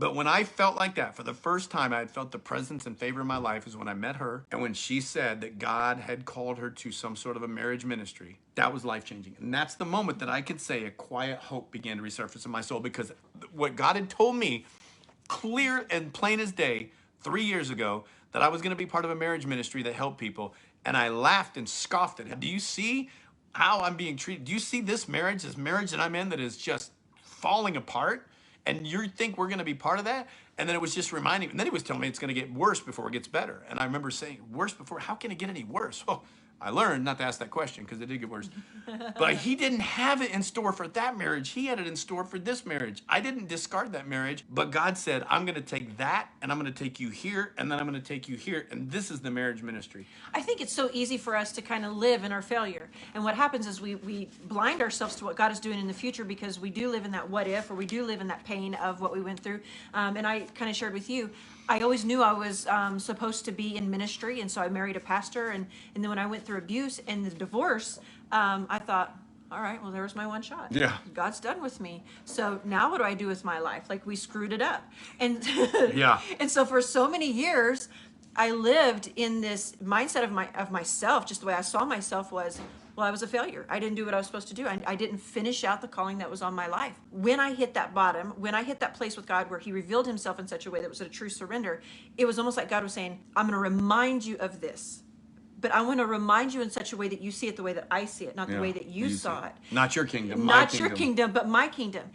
But when I felt like that, for the first time I had felt the presence and favor in my life, is when I met her. And when she said that God had called her to some sort of a marriage ministry, that was life-changing. And that's the moment that I could say a quiet hope began to resurface in my soul, because what God had told me clear and plain as day 3 years ago, that I was going to be part of a marriage ministry that helped people. And I laughed and scoffed at him. Do you see how I'm being treated? Do you see this marriage that I'm in, that is just falling apart? And you think we're going to be part of that? And then it was just reminding me. And then he was telling me it's going to get worse before it gets better. And I remember saying, worse before? How can it get any worse? Well, I learned not to ask that question, because it did get worse. But he didn't have it in store for that marriage. He had it in store for this marriage. I didn't discard that marriage, but God said, I'm going to take that, and I'm going to take you here, and then I'm going to take you here. And this is the marriage ministry. I think it's so easy for us to kind of live in our failure. And what happens is we blind ourselves to what God is doing in the future, because we do live in that what if, or we do live in that pain of what we went through. And I kind of shared with you, I always knew I was supposed to be in ministry, and so I married a pastor. And then when I went through abuse and the divorce, I thought, all right, well, there was my one shot. Yeah. God's done with me. So now what do I do with my life? Like, we screwed it up. And Yeah. And so for so many years, I lived in this mindset of myself, just the way I saw myself was, well, I was a failure. I didn't do what I was supposed to do. I didn't finish out the calling that was on my life. When I hit that bottom, when I hit that place with God where he revealed himself in such a way that was a true surrender, it was almost like God was saying, I'm going to remind you of this. But I want to remind you in such a way that you see it the way that I see it, not the way that you saw it. Not your kingdom, my Not kingdom. your kingdom, but my kingdom.